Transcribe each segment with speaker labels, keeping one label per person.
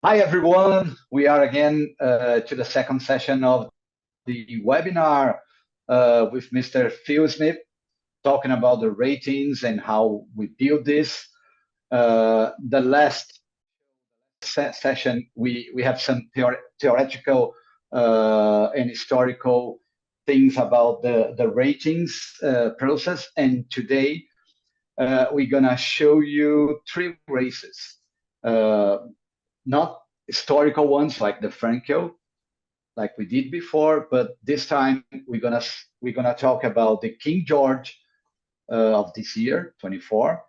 Speaker 1: Hi, everyone. We are again to the second session of the webinar with Mr. Phil Smith, talking about the ratings and how we build this. The last session, we have some theoretical and historical things about the ratings process. And today, we're going to show you three races. Not historical ones like the Franco, like we did before, but this time we're gonna talk about the King George of this year, 24,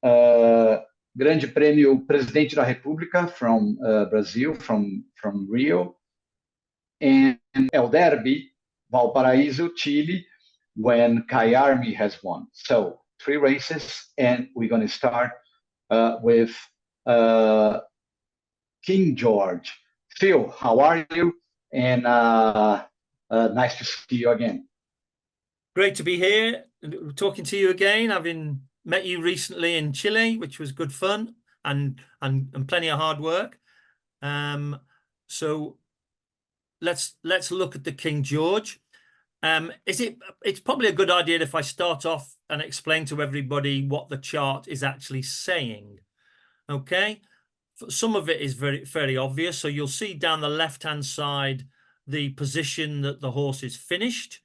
Speaker 1: Grande Prêmio Presidente da República from Brazil, from Rio, and El Derby, Valparaiso, Chile, when Kayarmi has won. So three races, and we're gonna start with King George. Phil, how are you? And nice to see you again.
Speaker 2: Great to be here, talking to you again. Having met you recently in Chile, which was good fun and plenty of hard work. So let's look at the King George. It's probably a good idea if I start off and explain to everybody what the chart is actually saying. Okay. Some of it is fairly obvious. So you'll see down the left-hand side the position that the horse is finished.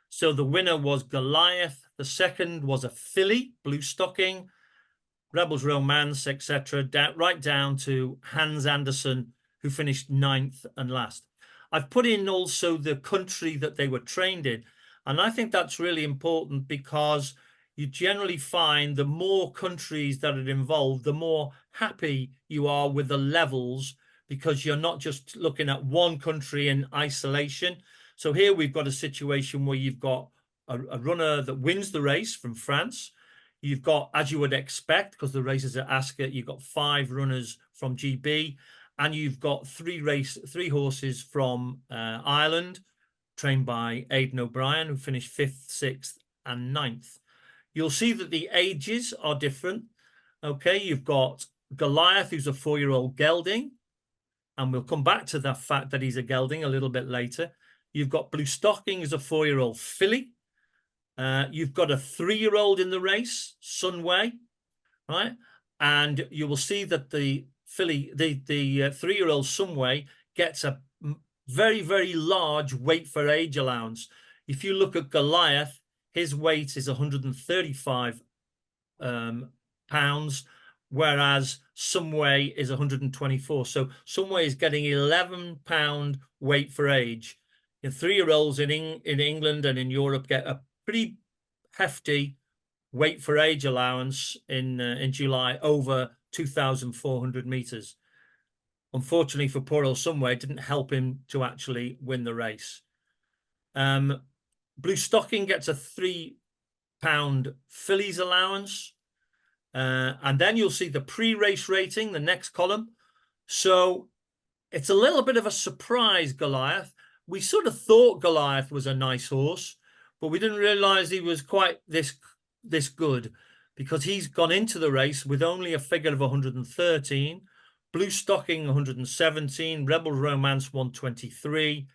Speaker 2: So the winner was Goliath. The second was a filly, Blue Stocking, Rebels Romance, etc. Right down to Hans Andersen, who finished 9th and last. I've put in also the country that they were trained in. And I think that's really important because you generally find the more countries that are involved, the more happy you are with the levels, because you're not just looking at one country in isolation. So here we've got a situation where you've got a runner that wins the race from France. You've got, as you would expect, because the race is at Ascot, you've got 5 runners from GB, and you've got 3 horses from Ireland, trained by Aidan O'Brien, who finished 5th, 6th, and 9th. You'll see that the ages are different. Okay, you've got Goliath, who's a 4-year-old gelding, and we'll come back to the fact that he's a gelding a little bit later. You've got Blue Stocking, who's a 4-year-old filly. You've got a 3-year-old in the race, Sunway, right? And you will see that the filly, the 3-year-old Sunway gets a very, very large weight for age allowance. If you look at Goliath, his weight is 135 pounds, whereas Sunway is 124. So Sunway is getting 11 pound weight for age. 3-year-olds in England and in Europe get a pretty hefty weight for age allowance in July, over 2,400 meters. Unfortunately for poor old Sunway, it didn't help him to actually win the race. Blue Stocking gets a 3 pound fillies allowance. And then you'll see the pre-race rating, the next column. So it's a little bit of a surprise, Goliath. We sort of thought Goliath was a nice horse, but we didn't realize he was quite this good, because he's gone into the race with only a figure of 113, Blue Stocking 117, Rebel Romance 123,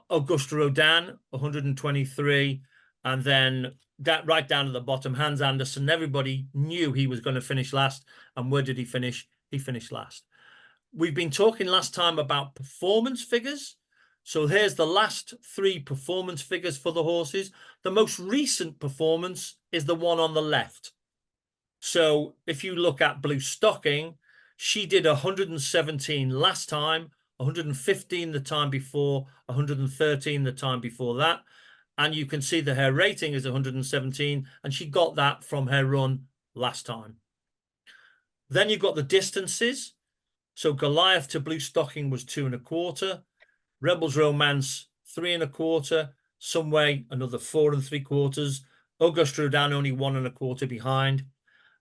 Speaker 2: Auguste Rodin 123, and then that right down at the bottom, Hans Andersen. Everybody knew he was going to finish last, and where did he finish? He finished last. We've been talking last time about performance figures. So here's the last 3 performance figures for the horses. The most recent performance is the one on the left. So if you look at Blue Stocking, she did 117 last time, 115 the time before, 113 the time before that. And you can see that her rating is 117, and she got that from her run last time. Then you've got the distances. So Goliath to Blue Stocking was 2 1/4. Rebels Romance 3 1/4. Sunway another 4 3/4. Auguste Rodin only 1 1/4 behind.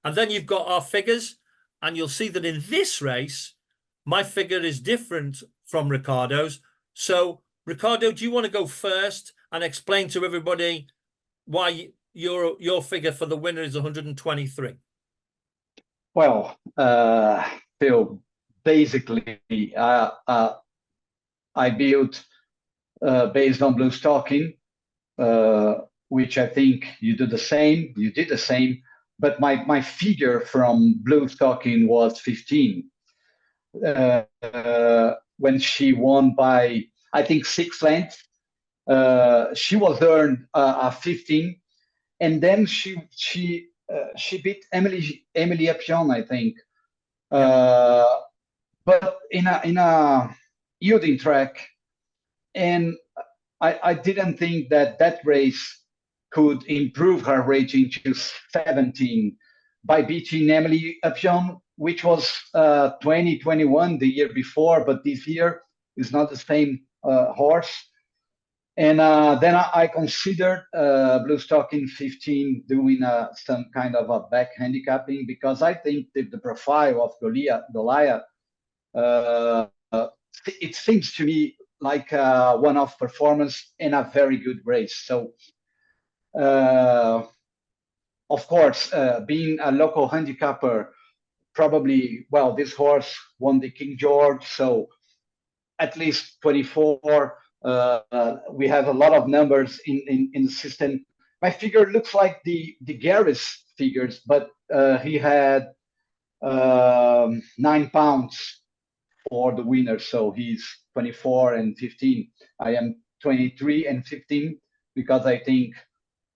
Speaker 2: And then you've got our figures, and you'll see that in this race, my figure is different from Ricardo's. So Ricardo, do you want to go first and explain to everybody why your figure for the winner is 123?
Speaker 1: Well, Phil, basically, I built based on blue stocking, which I think you do the same. You did the same, but my figure from blue stocking was 15 when she won by, I think, 6 lengths. She was earned a 15, and then she beat Emily Epion, I think. But in a yielding track, and I didn't think that race could improve her rating to 17 by beating Emily Epion, which was 2021 the year before, but this year is not the same horse. And then I considered blue stocking 15 doing some kind of a back handicapping, because I think the profile of Goliath, it seems to me like a one-off performance in a very good race. So, of course, being a local handicapper, probably, well, this horse won the King George, so at least 24. We have a lot of numbers in the system. My figure looks like the Gary's figures, but he had 9 pounds for the winner, so he's 24 and 15. I am 23 and 15 because I think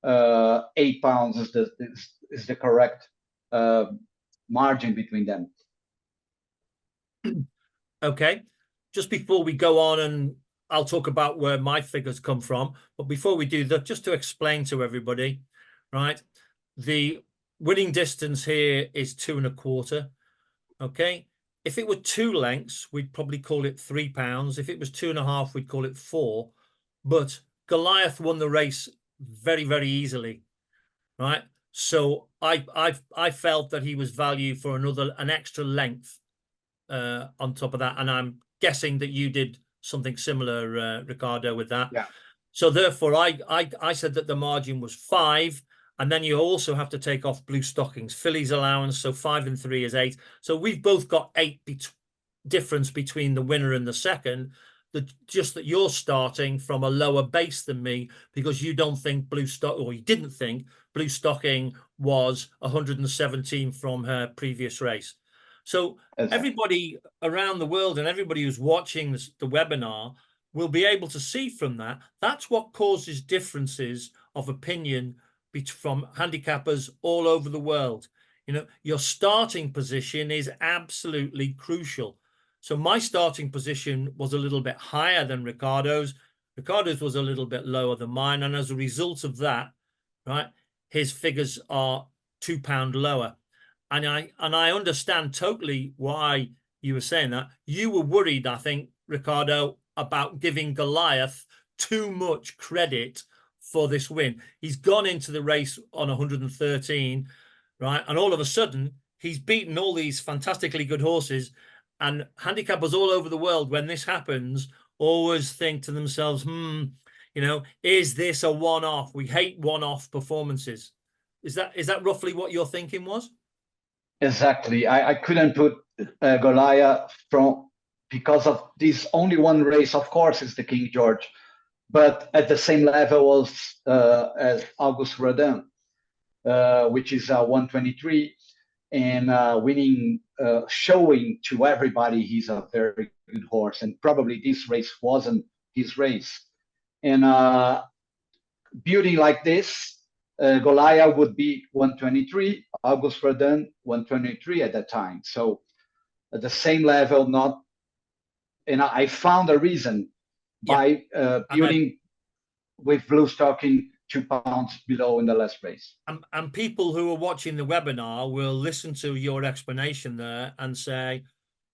Speaker 1: 8 pounds is the correct margin between them.
Speaker 2: Okay, just before we go on, and I'll talk about where my figures come from, but before we do that, just to explain to everybody, right, the winning distance here is 2 1/4. Okay, if it were 2 lengths, we'd probably call it 3 pounds. If it was 2 1/2, we'd call it 4. But Goliath won the race very, very easily, right? So I felt that he was value for an extra length on top of that, and I'm guessing that you did something similar, Ricardo, with that.
Speaker 1: Yeah.
Speaker 2: So therefore, I said that the margin was 5. And then you also have to take off blue stockings, fillies allowance. So 5 and 3 is 8. So we've both got 8 difference between the winner and the second. Just that you're starting from a lower base than me, because you don't think you didn't think blue stocking was 117 from her previous race. So everybody around the world and everybody who's watching the webinar will be able to see from that. That's what causes differences of opinion from handicappers all over the world. You know, your starting position is absolutely crucial. So my starting position was a little bit higher than Ricardo's. Ricardo's was a little bit lower than mine. And as a result of that, right, his figures are £2 lower. And I understand totally why you were saying that. You were worried, I think, Ricardo, about giving Goliath too much credit for this win. He's gone into the race on 113, right? And all of a sudden, he's beaten all these fantastically good horses. And handicappers all over the world, when this happens, always think to themselves, you know, is this a one-off? We hate one-off performances. Is that roughly what your thinking was?
Speaker 1: Exactly. I couldn't put Goliath because of this only one race. Of course, it's the King George, but at the same level as Auguste Rodin, which is 123, and winning, showing to everybody he's a very good horse. And probably this race wasn't his race. And building like this, Goliath would be 123, Auguste Rodin 123 at that time. So at the same level, not. And I found a reason by building with blue stocking 2 pounds below in the last race.
Speaker 2: And people who are watching the webinar will listen to your explanation there and say,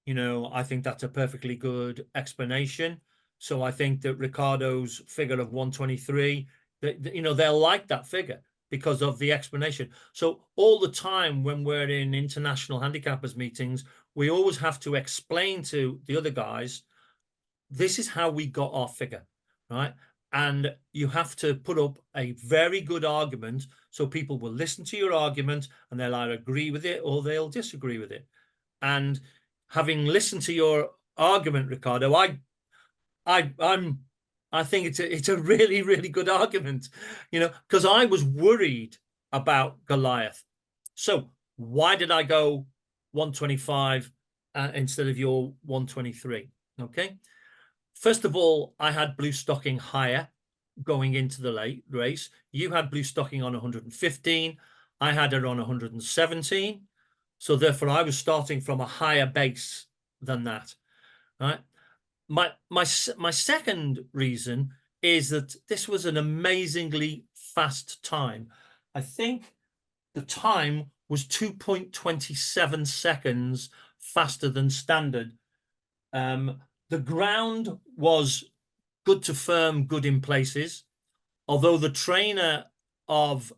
Speaker 2: you know, I think that's a perfectly good explanation. So I think that Ricardo's figure of 123, you know, they'll like that figure because of the explanation. So all the time when we're in international handicappers meetings, we always have to explain to the other guys, this is how we got our figure, right? And you have to put up a very good argument so people will listen to your argument and they'll either agree with it or they'll disagree with it. And having listened to your argument, Ricardo, I think it's a really, really good argument, because I was worried about Goliath. So why did I go 125 instead of your 123? Okay. First of all, I had Blue Stocking higher going into the late race. You had Blue Stocking on 115. I had it on 117. So therefore, I was starting from a higher base than that. Right. My second reason is that this was an amazingly fast time. I think the time was 2.27 seconds faster than standard. The ground was good to firm, good in places. Although the trainer of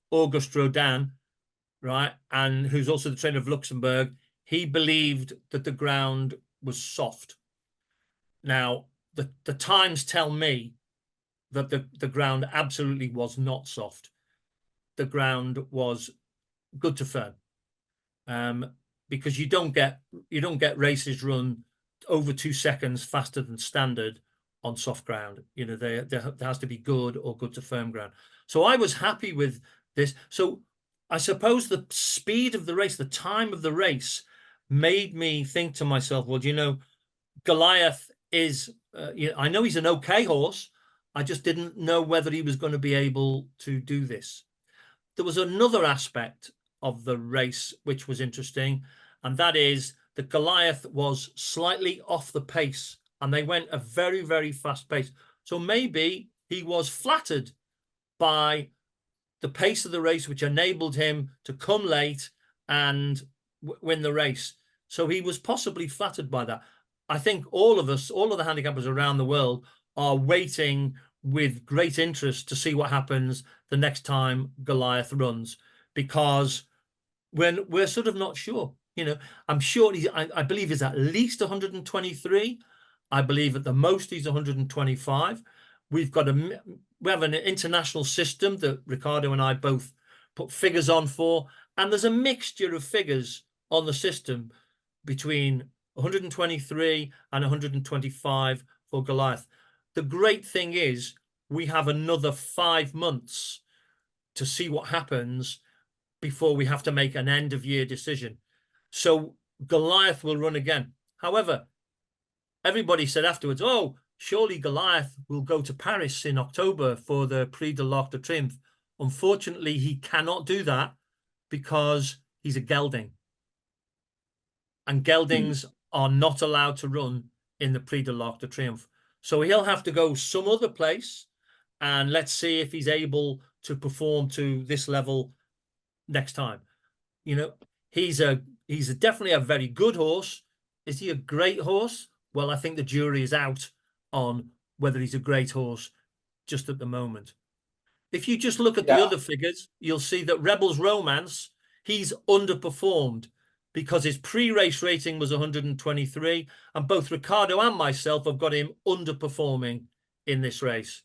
Speaker 2: Auguste Rodin, right, and who's also the trainer of Luxembourg, he believed that the ground was soft. Now, the times tell me that the ground absolutely was not soft. The ground was good to firm, because you don't get races run over 2 seconds faster than standard on soft ground. There has to be good or good to firm ground. So I was happy with this. So I suppose the speed of the race, the time of the race, made me think to myself, well, Goliath is, I know he's an okay horse. I just didn't know whether he was going to be able to do this. There was another aspect of the race which was interesting, and that is that Goliath was slightly off the pace, and they went a very, very fast pace. So maybe he was flattered by the pace of the race, which enabled him to come late and win the race. So he was possibly flattered by that. I think all of us, all of the handicappers around the world, are waiting with great interest to see what happens the next time Goliath runs, because when we're sort of not sure. I'm sure I believe he's at least 123. I believe at the most he's 125. We have an international system that Ricardo and I both put figures on for, and there's a mixture of figures on the system between 123 and 125 for Goliath. The great thing is we have another 5 months to see what happens before we have to make an end of year decision. So Goliath will run again. However, everybody said afterwards, oh, surely Goliath will go to Paris in October for the Prix de l'Arc de Triomphe. Unfortunately, he cannot do that because he's a gelding. And geldings are not allowed to run in the Prix de l'Arc de Triomphe. So he'll have to go some other place, and let's see if he's able to perform to this level next time. He's definitely a very good horse. Is he a great horse? Well, I think the jury is out on whether he's a great horse just at the moment. If you just look at the other figures, you'll see that Rebel's Romance, he's underperformed because his pre-race rating was 123, and both Ricardo and myself have got him underperforming in this race.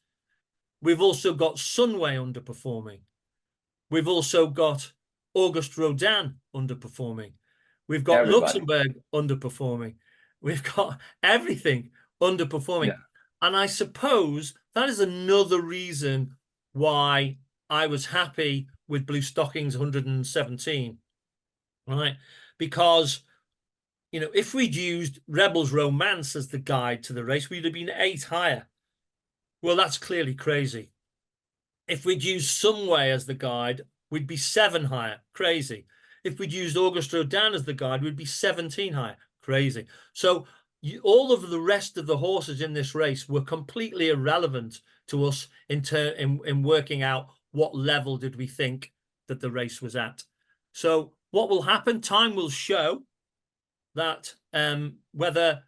Speaker 2: We've also got Sunway underperforming. We've also got Auguste Rodin underperforming. We've got Luxembourg underperforming. We've got everything underperforming. Yeah. And I suppose that is another reason why I was happy with Blue Stockings 117, right? Because, if we'd used Rebel's Romance as the guide to the race, we'd have been 8 higher. Well, that's clearly crazy. If we'd used Sunway as the guide, we'd be 7 higher. Crazy. If we'd used Auguste Rodin as the guide, we'd be 17 higher. Crazy. So all of the rest of the horses in this race were completely irrelevant to us in working out what level did we think that the race was at. So what will happen? Time will show that whether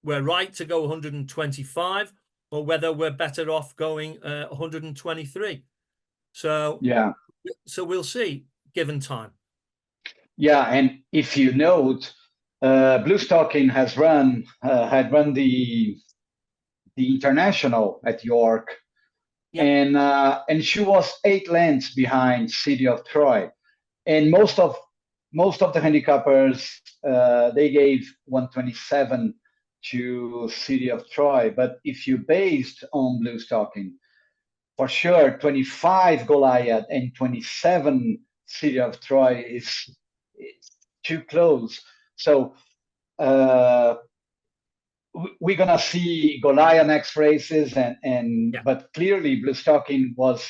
Speaker 2: we're right to go 125 or whether we're better off going 123. So so we'll see, given time.
Speaker 1: Yeah, and if you note, Blue Stocking had run the international at York, and she was 8 lengths behind City of Troy, and most of most of the handicappers, they gave 127 to City of Troy. But if you based on blue stocking, for sure, 25 Goliath and 27 City of Troy is too close. So we're gonna see Goliath next races, but clearly blue stocking was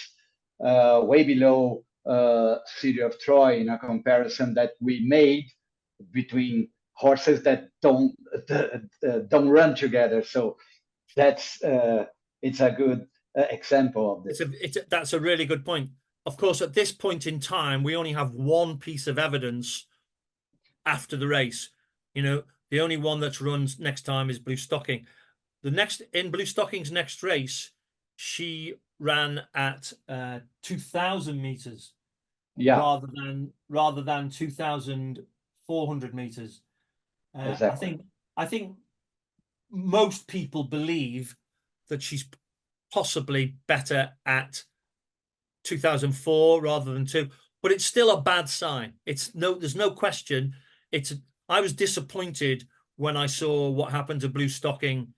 Speaker 1: way below City of Troy in a comparison that we made between horses that don't run together. So that's it's a good example of this.
Speaker 2: That's a really good point. Of course, at this point in time, we only have one piece of evidence after the race. You know, the only one that runs next time is Blue Stocking. In Blue Stocking's next race, she ran at 2,000 meters, rather than 2,400 meters.
Speaker 1: Exactly.
Speaker 2: I think most people believe that she's possibly better at 2004 rather than 2, but it's still a bad sign. There's no question. I was disappointed when I saw what happened to Blue Stocking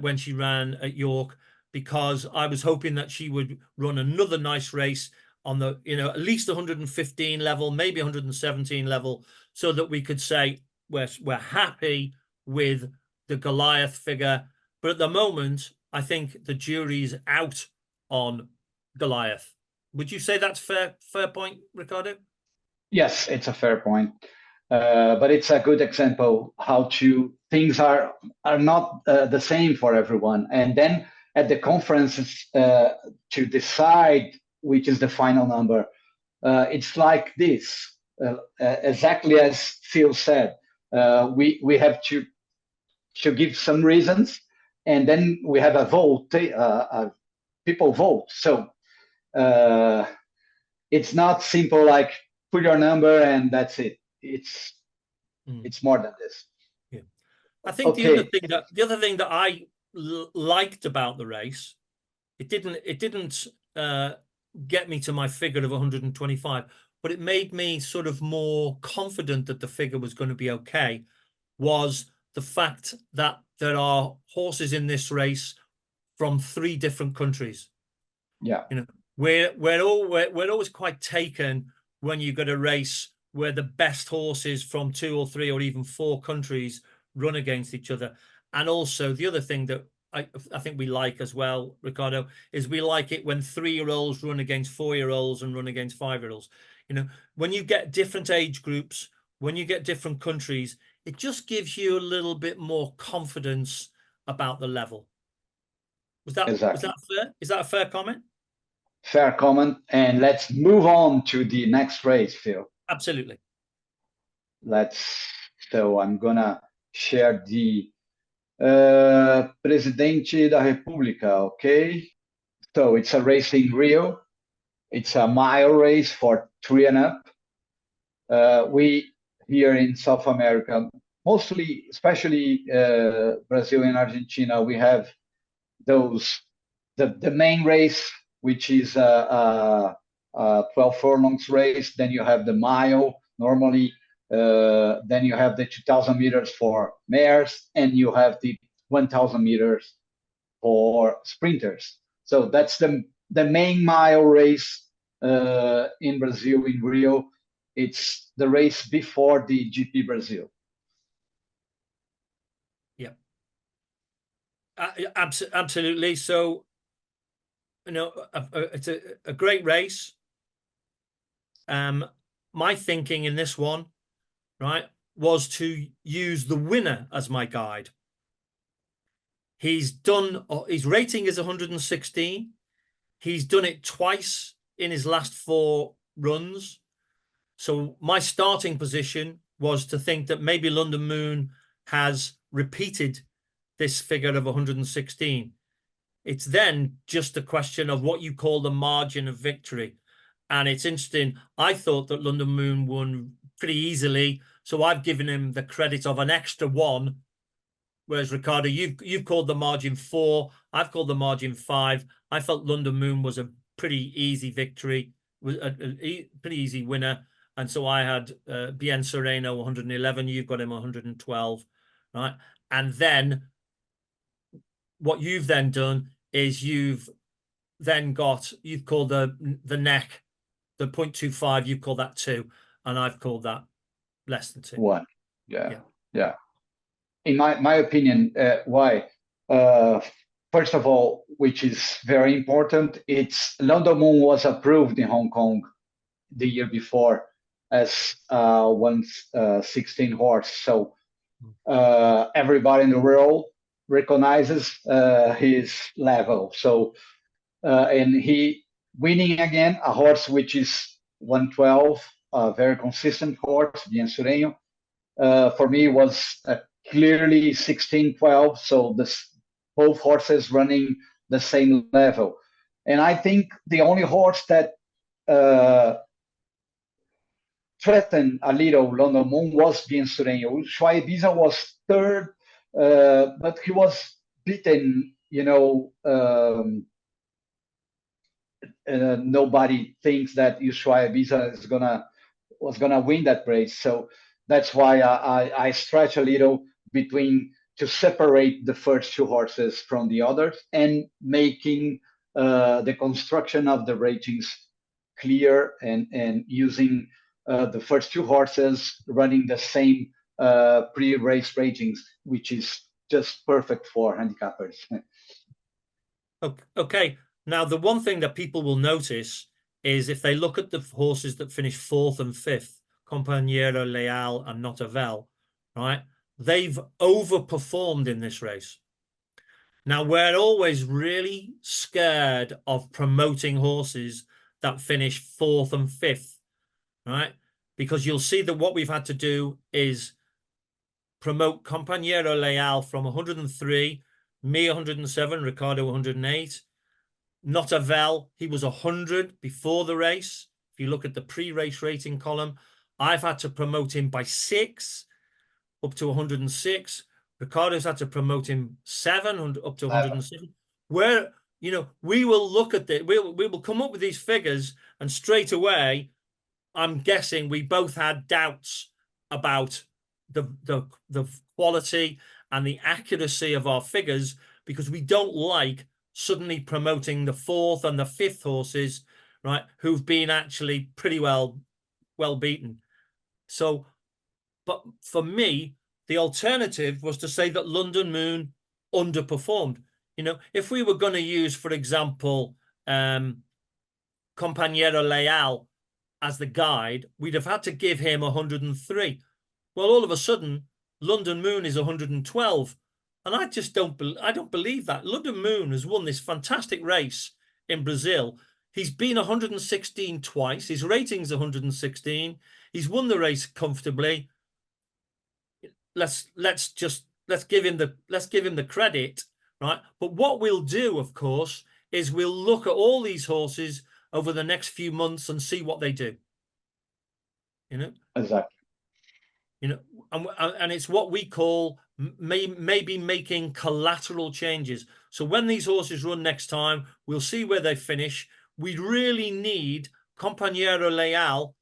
Speaker 2: when she ran at York, because I was hoping that she would run another nice race on the, at least 115 level, maybe 117 level, so that we could say we're happy with the Goliath figure. But at the moment, I think the jury's out on Goliath. Would you say that's fair point, Ricardo?
Speaker 1: Yes, it's a fair point. But it's a good example how things are not the same for everyone. And then at the conferences to decide which is the final number, it's like this, exactly as Phil said. We have to give some reasons, and then we have a vote. People vote. So it's not simple like put your number and that's it. It's more than this.
Speaker 2: Yeah, I think the other thing that I liked about the race, it didn't get me to my figure of 125, but it made me sort of more confident that the figure was going to be okay, was the fact that there are horses in this race from 3 different countries.
Speaker 1: Yeah,
Speaker 2: we're always quite taken when you got a race where the best horses from 2 or 3 or even 4 countries run against each other. And also the other thing that I think we like as well, Ricardo, is we like it when 3-year-olds run against 4-year-olds and run against 5-year-olds. When you get different age groups, when you get different countries, it just gives you a little bit more confidence about the level. Was that fair? Is that a fair comment?
Speaker 1: Fair comment. And let's move on to the next race, Phil.
Speaker 2: Absolutely.
Speaker 1: So I'm gonna share the Presidente da República, okay? So it's a race in Rio. It's a mile race for 3 and up. We here in South America, especially Brazil and Argentina, we have the main race, which is a 12 furlongs race. Then you have the mile normally. Then you have the 2,000 meters for mares, and you have the 1,000 meters for sprinters. So that's the main mile race in Brazil, in Rio. It's the race before the GP Brazil.
Speaker 2: Yeah, absolutely. So, it's a great race. My thinking in this one, right, was to use the winner as my guide. His rating is 116. He's done it twice in his last 4 runs. So my starting position was to think that maybe London Moon has repeated this figure of 116. It's then just a question of what you call the margin of victory. And it's interesting. I thought that London Moon won pretty easily, so I've given him the credit of an extra 1. Whereas Ricardo, you've called the margin 4. I've called the margin 5. I felt London Moon was a pretty easy victory, was a pretty easy winner. And so I had Bien Sereno 111, you've got him 112, right? And then what you've then done is you've called the neck, the 0.25, you've called that 2, and I've called that less than 2.
Speaker 1: 1. Yeah. In my opinion, why? First of all, which is very important, it's London Moon was approved in Hong Kong the year before as 116 horse. So everybody in the world recognizes his level. So and he winning again a horse which is 112, a very consistent horse, Bien Sereno. For me was clearly 16-12. So both horses running the same level. And I think the only horse that threatened a little London Moon was Bien Sereno. Ushuaia Ibiza was third, but he was beaten, nobody thinks that Ushuaia Ibiza was gonna win that race. So that's why I stretch a little between to separate the first 2 horses from the others and making the construction of the ratings clear and using the first 2 horses running the same pre-race ratings, which is just perfect for handicappers.
Speaker 2: Okay. Now, the one thing that people will notice is if they look at the horses that finish 4th and 5th, Compañero Leal and Notavel, right? They've overperformed in this race. Now, we're always really scared of promoting horses that finish 4th and 5th, right? Because you'll see that what we've had to do is promote Compañero Leal from 103, me 107, Ricardo 108. Notavel, he was 100 before the race. If you look at the pre-race rating column, I've had to promote him by 6 up to 106. Ricardo's had to promote him 7 up to 107. Where, we will look at it, we will come up with these figures, and straight away, I'm guessing we both had doubts about the quality and the accuracy of our figures, because we don't like suddenly promoting the 4th and the 5th horses, right, who've been actually pretty well beaten. So, but for me, the alternative was to say that London Moon underperformed. If we were going to use, for example, Compañero Leal as the guide, we'd have had to give him 103. Well, all of a sudden, London Moon is 112. And I just don't believe that. London Moon has won this fantastic race in Brazil. He's been 116 twice. His rating's 116. He's won the race comfortably. Let's give him the credit, right? But what we'll do, of course, is we'll look at all these horses over the next few months and see what they do.
Speaker 1: Exactly.
Speaker 2: And it's what we call maybe making collateral changes. So when these horses run next time, we'll see where they finish. We really need Compañero Leal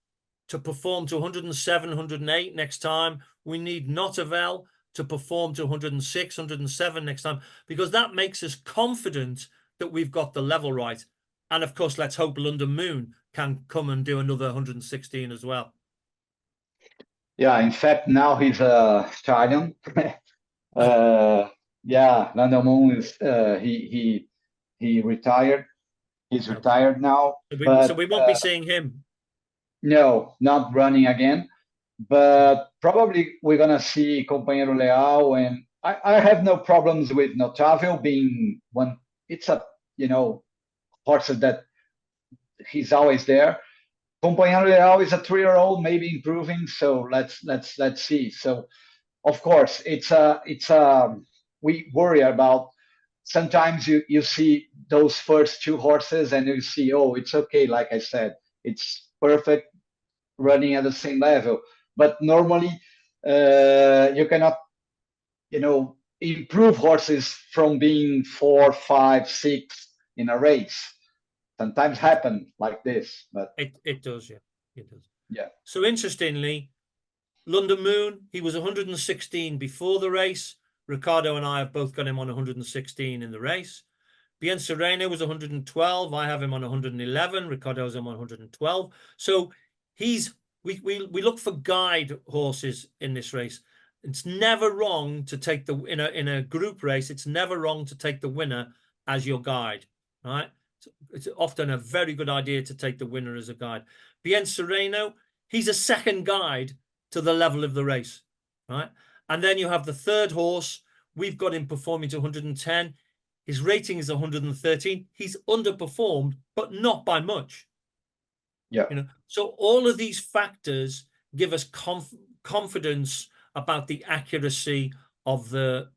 Speaker 2: to perform to 107, 108 next time. We need Notavel to perform to 106, 107 next time, because that makes us confident that we've got the level right. And of course, let's hope London Moon can come and do another 116 as well.
Speaker 1: Yeah, in fact, now he's a stallion. London Moon is he retired. He's retired now.
Speaker 2: So we won't be seeing him.
Speaker 1: No, not running again. But probably we're gonna see Compañero Leal, and I have no problems with Notavel being one. It's a horse that he's always there. Compañero Leal is a 3-year-old, maybe improving. So let's see. So of course we worry about. Sometimes you see those first 2 horses and you see, oh, it's okay. Like I said, it's perfect running at the same level. But normally you cannot, improve horses from being 4, 5, 6 in a race. Sometimes happen like this, but
Speaker 2: it does, yeah, it does.
Speaker 1: Yeah.
Speaker 2: So interestingly, London Moon, he was 116 before the race. Ricardo and I have both got him on 116 in the race. Bien Sereno was 112. I have him on 111. Ricardo has him on 112. So we look for guide horses in this race. It's never wrong to take the in a group race. It's never wrong to take the winner as your guide, right? It's often a very good idea to take the winner as a guide. Bien Sereno, he's a second guide to the level of the race, right? And then you have the third horse. We've got him performing to 110. His rating is 113. He's underperformed, but not by much.
Speaker 1: Yeah.
Speaker 2: So all of these factors give us confidence about the accuracy of the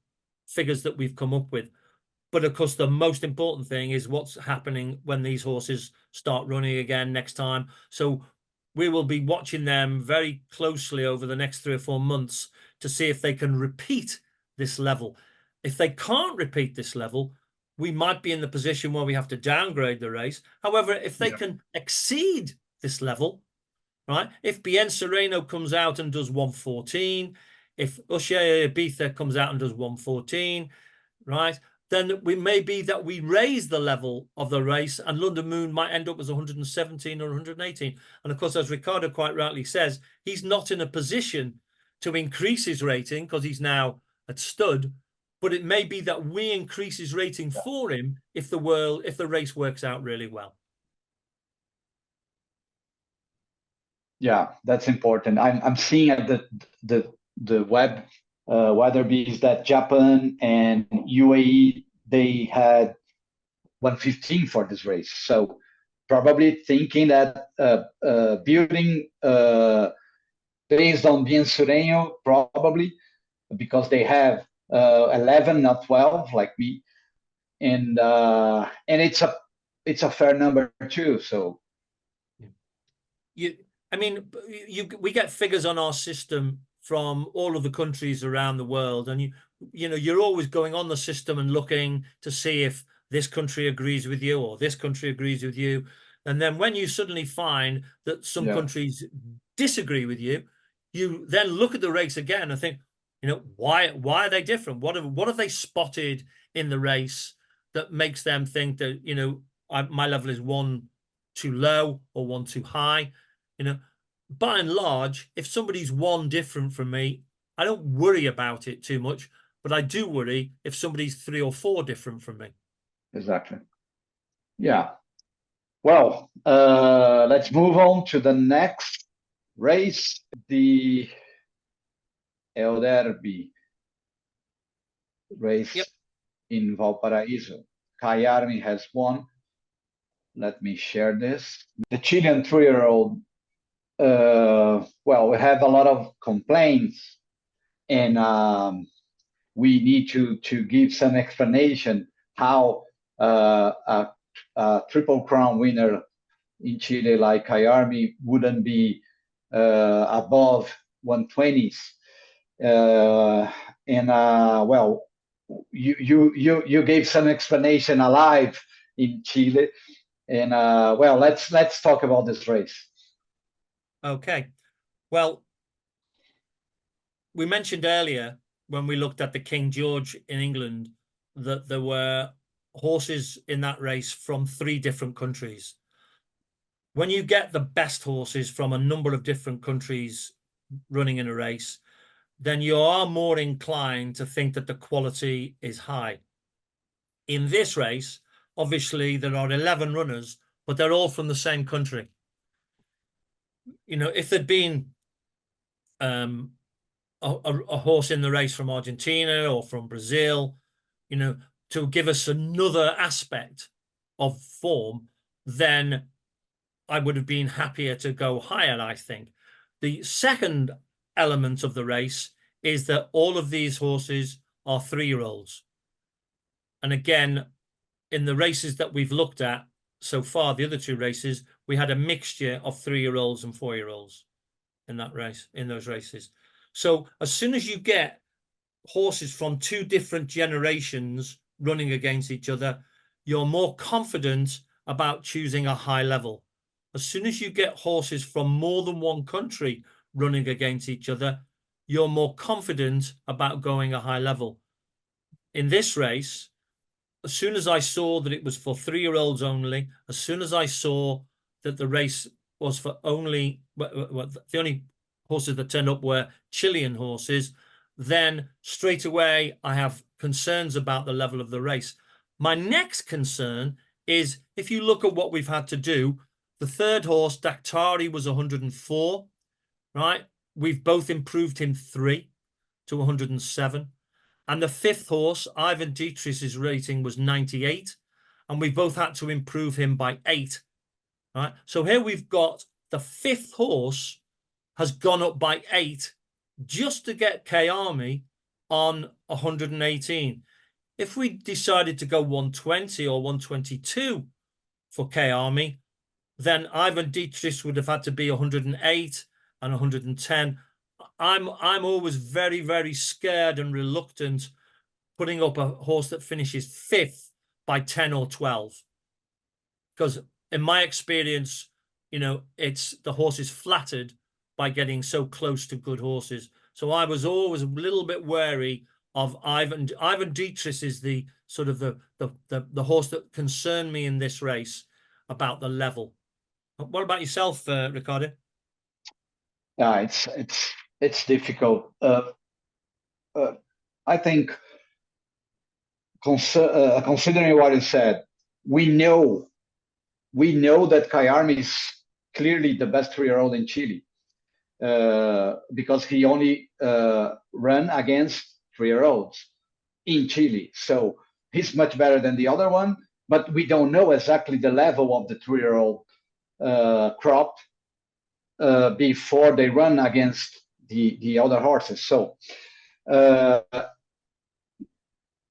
Speaker 2: figures that we've come up with. But of course, the most important thing is what's happening when these horses start running again next time. So we will be watching them very closely over the next 3 or 4 months to see if they can repeat this level. If they can't repeat this level, we might be in the position where we have to downgrade the race. However, if they can exceed this level, right? If Bien Sereno comes out and does 114, if Ushe Ibiza comes out and does 114, right? Then we may be that we raise the level of the race and London Moon might end up as 117 or 118. And of course, as Ricardo quite rightly says, he's not in a position to increase his rating because he's now at stud, but it may be that we increase his rating for him if the race works out really well.
Speaker 1: Yeah, that's important. I'm seeing at the web Weatherby that Japan and UAE, they had 115 for this race. So probably thinking that building based on Bien Sereno, probably because they have 11, not 12, like me, and it's a fair number too. So
Speaker 2: we get figures on our system from all of the countries around the world, and you're always going on the system and looking to see if this country agrees with you or this country agrees with you. And then when you suddenly find that some countries disagree with you, you then look at the race again and think, why are they different? What have they spotted in the race that makes them think that, my level is one too low or one too high? By and large, if somebody's one different from me, I don't worry about it too much, but I do worry if somebody's 3 or 4 different from me.
Speaker 1: Exactly. Yeah. Well, let's move on to the next race, the El Derby race in Valparaiso. Kayarmi has won. Let me share this. The Chilean 3-year-old, we have a lot of complaints, and we need to give some explanation how a Triple Crown winner in Chile like Kayarmi wouldn't be above 120s. You gave some explanation alive in Chile, and let's talk about this race.
Speaker 2: Okay, well, we mentioned earlier when we looked at the King George in England that there were horses in that race from 3 different countries. When you get the best horses from a number of different countries running in a race, then you are more inclined to think that the quality is high. In this race, obviously, there are 11 runners, but they're all from the same country. If there'd been a horse in the race from Argentina or from Brazil, to give us another aspect of form, then I would have been happier to go higher, I think. The second element of the race is that all of these horses are 3-year-olds. And again, in the races that we've looked at so far, the other 2 races, we had a mixture of 3-year-olds and 4-year-olds in those races. So as soon as you get horses from 2 different generations running against each other, you're more confident about choosing a high level. As soon as you get horses from more than one country running against each other, you're more confident about going a high level. In this race, as soon as I saw that it was for 3-year-olds only, as soon as I saw that the race was for only, well, the only horses that turned up were Chilean horses, then straight away I have concerns about the level of the race. My next concern is if you look at what we've had to do, the third horse, Daktari, was 104, right? We've both improved him 3 to 107. And the fifth horse, Ivan Dietrich's rating was 98. And we both had to improve him by 8. Right? So here we've got the fifth horse has gone up by 8 just to get K-Army on 118. If we decided to go 120 or 122 for K-Army, then Ivan Dietrich would have had to be 108 and 110. I'm always very, very scared and reluctant putting up a horse that finishes 5th by 10 or 12. Because in my experience, you know, it's the horse is flattered by getting so close to good horses. So I was always a little bit wary of Ivan. Ivan Dietrich is the sort of the horse that concerned me in this race about the level. What about yourself, Ricardo?
Speaker 1: Yeah, it's difficult. I think considering what you said, we know that K-Army is clearly the best 3-year-old in Chile because he only ran against 3-year-olds in Chile. So he's much better than the other one, but we don't know exactly the level of the 3-year-old crop before they run against the other horses. So at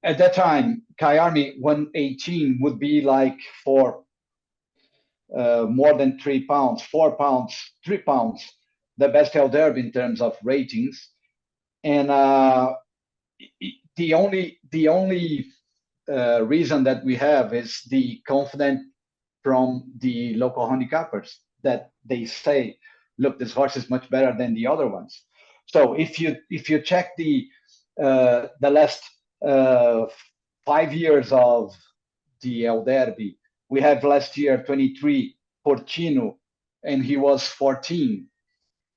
Speaker 1: that time, K-Army 118 would be like for more than 3 pounds, 4 pounds, 3 pounds, the best El Derby in terms of ratings. And the only reason that we have is the confidence from the local handicappers that they say, look, this horse is much better than the other ones. So if you check the last 5 years of the El Derby, we have last year 23 Portino, and he was 14,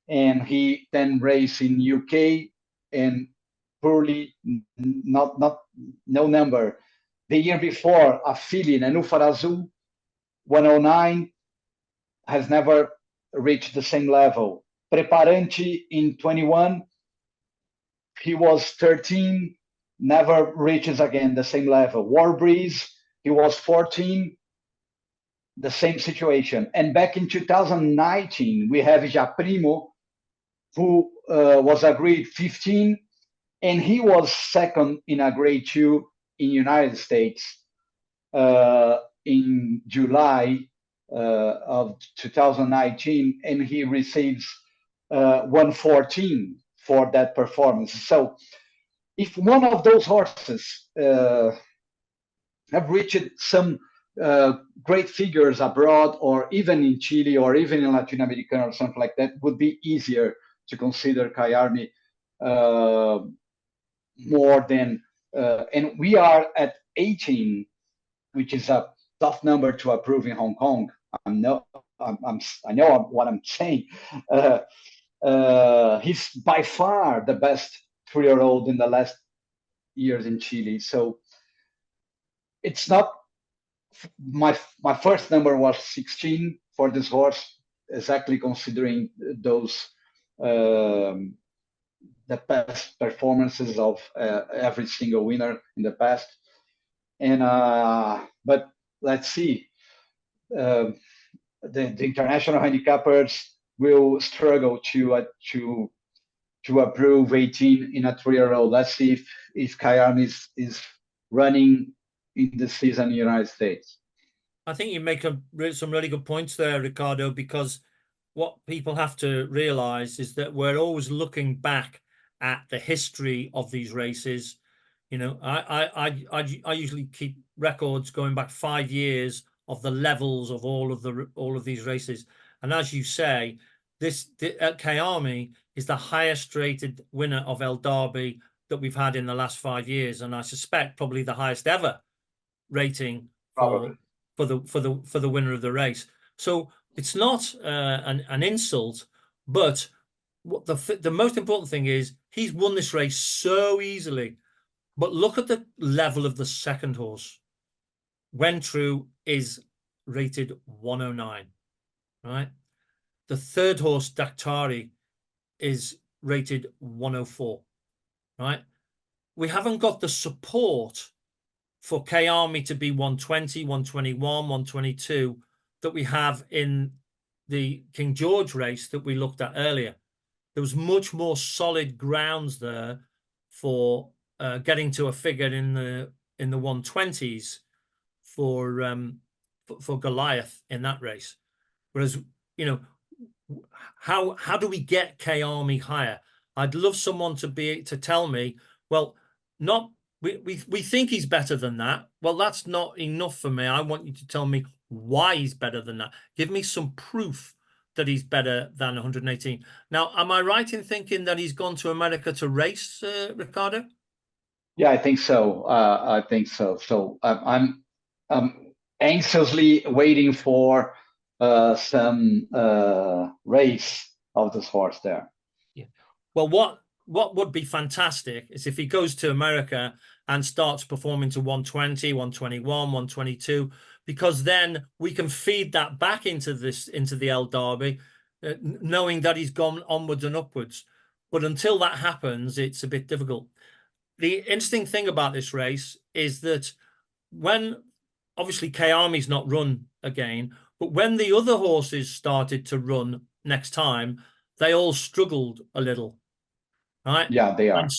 Speaker 1: and he then raced in UK and poorly, no number. The year before, Affili, Nenúfar Azul, 109, has never reached the same level. Preparante in 21, he was 13, never reaches again the same level. War Breeze, he was 14, the same situation. And back in 2019, we have Japrimo, who was a grade 15, and he was second in a grade 2 in United States in July of 2019, and he receives 114 for that performance. So if one of those horses have reached some great figures abroad, or even in Chile, or even in Latin America, or something like that, would be easier to consider K-Army more than, and we are at 18, which is a tough number to approve in Hong Kong. I know what I'm saying. He's by far the best 3-year-old in the last years in Chile. So it's not my first number was 16 for this horse, exactly considering those the past performances of every single winner in the past. And but let's see. The international handicappers will struggle to approve 18 in a 3-year-old. Let's see if K-Army is running in the season in the United States.
Speaker 2: I think you make some really good points there, Ricardo, because what people have to realize is that we're always looking back at the history of these races. You know, I usually keep records going back 5 years of the levels of all of these races. And as you say, Kayami is the highest rated winner of El Derby that we've had in the last 5 years, and I suspect probably the highest ever rating for the winner of the race. So it's not an insult, but what the most important thing is he's won this race so easily. But look at the level of the second horse. When True is rated 109, right? The third horse, Daktari, is rated 104, right? We haven't got the support for Kayami to be 120, 121, 122 that we have in the King George race that we looked at earlier. There was much more solid grounds there for getting to a figure in the 120s for Goliath in that race. Whereas, you know, how do we get Kayami higher? I'd love someone to tell me, well, we think he's better than that. Well, that's not enough for me. I want you to tell me why he's better than that. Give me some proof that he's better than 118. Now, am I right in thinking that he's gone to America to race, Ricardo?
Speaker 1: Yeah, I think so. I think so. So I'm anxiously waiting for some race of this horse there.
Speaker 2: Yeah. Well, what would be fantastic is if he goes to America and starts performing to 120, 121, 122, because then we can feed that back into the El Derby, knowing that he's gone onwards and upwards. But until that happens, it's a bit difficult. The interesting thing about this race is that when obviously Kayami's not run again, but when the other horses started to run next time, they all struggled a little, right?
Speaker 1: Yeah, they are.
Speaker 2: And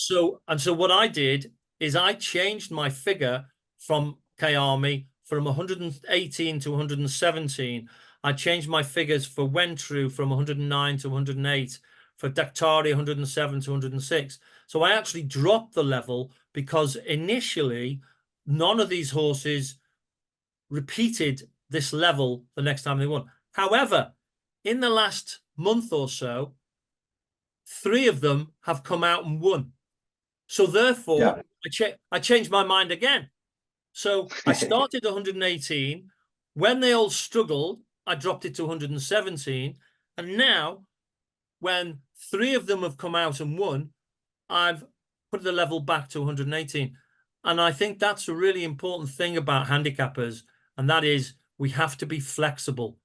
Speaker 2: so what I did is I changed my figure from Kayami from 118 to 117. I changed my figures for Wentru from 109 to 108, for Daktari 107 to 106. So I actually dropped the level because initially none of these horses repeated this level the next time they won. However, in the last month or so, 3 of them have come out and won. So therefore, yeah. I changed my mind again. So I started 118. When they all struggled, I dropped it to 117. And now, when 3 of them have come out and won, I've put the level back to 118. And I think that's a really important thing about handicappers. And that is, we have to be flexible.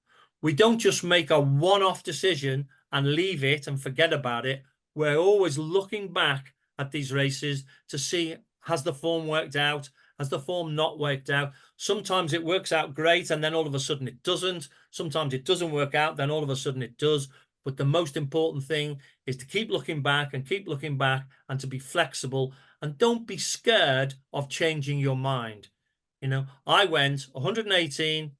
Speaker 2: We don't just make a one-off decision and leave it and forget about it. We're always looking back at these races to see, has the form worked out? Has the form not worked out? Sometimes it works out great and then all of a sudden it doesn't. Sometimes it doesn't work out, then all of a sudden it does. But the most important thing is to keep looking back and to be flexible, and don't be scared of changing your mind. You know, I went 118,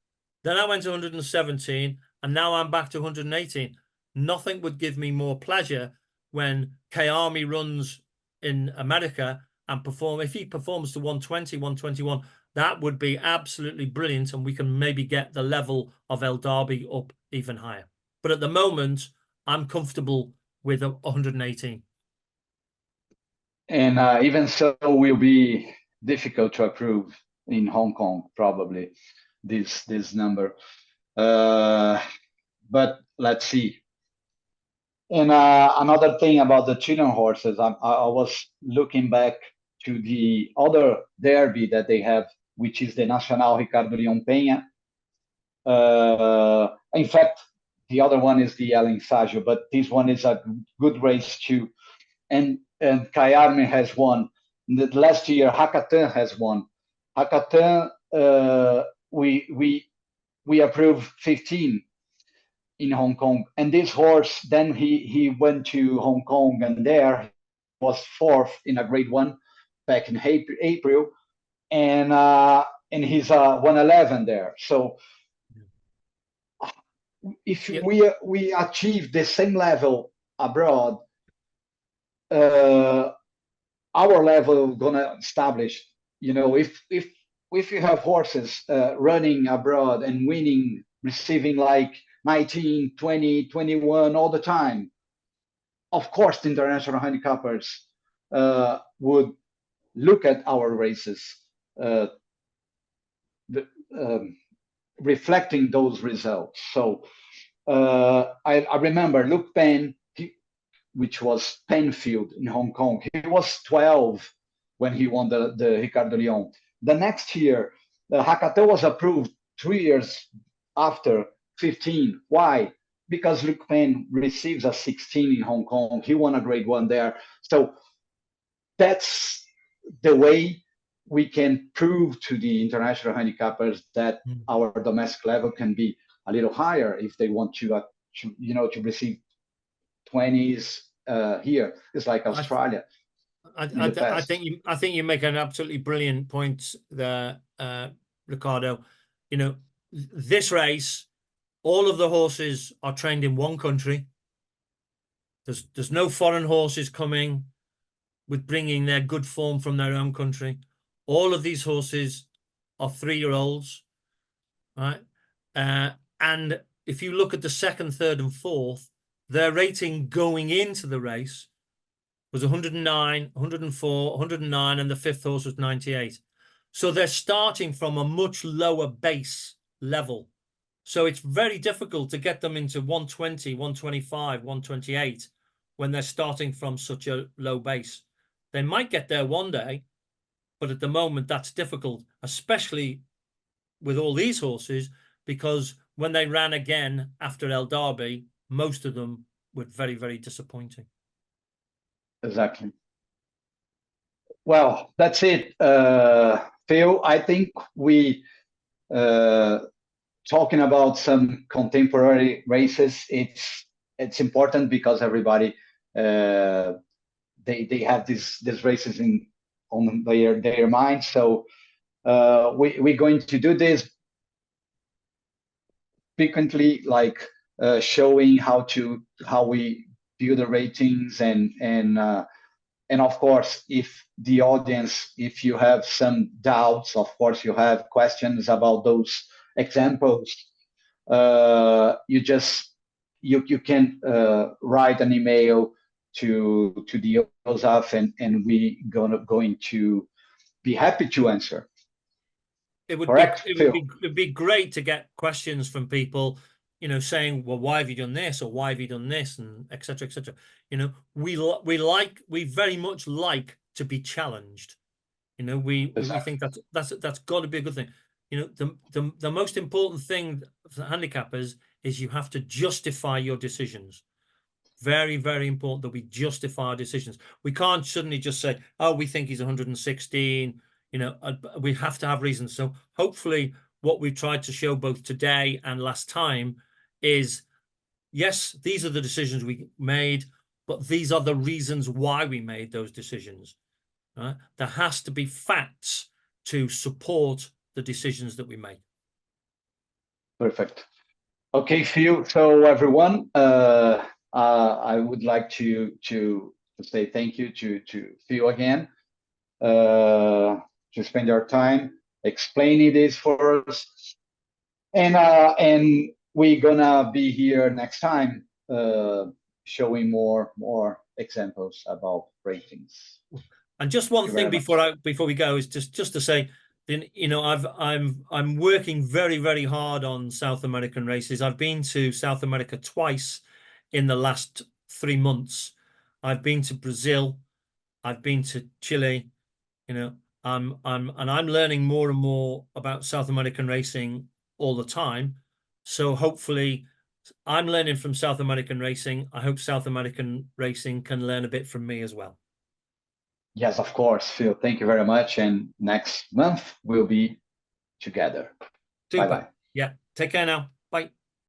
Speaker 2: then I went to 117, and now I'm back to 118. Nothing would give me more pleasure when Kayami runs in America and if he performs to 120, 121, that would be absolutely brilliant, and we can maybe get the level of El Derby up even higher. But at the moment, I'm comfortable with 118.
Speaker 1: And even so, will be difficult to approve in Hong Kong, probably, this number. But let's see. And another thing about the Chilean horses, I was looking back to the other derby that they have, which is the Nacional Ricardo Leon Peña. In fact, the other one is the El Ensayo, but this one is a good race too. And Kayami has won. The last year, Hakatan has won. Hakatan, we approved 15 in Hong Kong, and this horse, then he went to Hong Kong, and there was 4th in a Grade 1 back in April, and he's 111 there. So if we achieve the same level abroad, our level gonna establish. You know, if if you have horses running abroad and winning, receiving like 19, 20, 21 all the time, of course, the international handicappers would look at our races, reflecting those results. So I remember Luke Penn, which was Penfield in Hong Kong. He was 12 when he won the Ricardo Leon. The next year, the Hakato was approved 3 years after, 15. Why? Because Luke Penn receives a 16 in Hong Kong. He won a grade 1 there. So that's the way we can prove to the international handicappers that our domestic level can be a little higher if they want to receive 20s here. It's like Australia.
Speaker 2: I think you make an absolutely brilliant point there, Ricardo. You know, this race, all of the horses are trained in one country. There's no foreign horses coming with bringing their good form from their own country. All of these horses are 3-year-olds, right? And if you look at the second, third, and fourth, their rating going into the race was 109, 104, 109, and the fifth horse was 98. So they're starting from a much lower base level. So it's very difficult to get them into 120, 125, 128 when they're starting from such a low base. They might get there one day, but at the moment that's difficult, especially with all these horses, because when they ran again after El Derby, most of them were very, very disappointing.
Speaker 1: Exactly. Well, that's it, Phil. I think we talking about some contemporary races. It's important because everybody they have these races on their mind. So we're going to do this frequently, like showing how we view the ratings and of course, if the audience, if you have some doubts, of course, you have questions about those examples, you can write an email to the OSAF, and we going to be happy to answer.
Speaker 2: It would
Speaker 1: Correct,
Speaker 2: it'd be great to get questions from people, you know, saying, well, why have you done this, or why have you done this, and et cetera, et cetera. You know, we very much like to be challenged. You know, we think that's got to be a good thing. You know, the most important thing for handicappers is you have to justify your decisions. Very, very important that we justify our decisions. We can't suddenly just say, oh, we think he's 116. You know, we have to have reasons. So hopefully what we've tried to show both today and last time is, yes, these are the decisions we made, but these are the reasons why we made those decisions. Right? There has to be facts to support the decisions that we make. Perfect.
Speaker 1: Okay, Phil. So everyone, I would like to say thank you to Phil again, to spend your time explaining this for us, and we're gonna be here next time, showing more examples about ratings.
Speaker 2: And just one thing before we go is just to say, you know, I'm working very, very hard on South American races. I've been to South America twice in the last 3 months. I've been to Brazil, I've been to Chile. You know, I'm learning more and more about South American racing all the time. So hopefully I'm learning from South American racing. I hope South American racing can learn a bit from me as well.
Speaker 1: Yes, of course, Phil. Thank you very much. And next month we'll be together.
Speaker 2: Super. Bye-bye. Yeah. Take care now. Bye.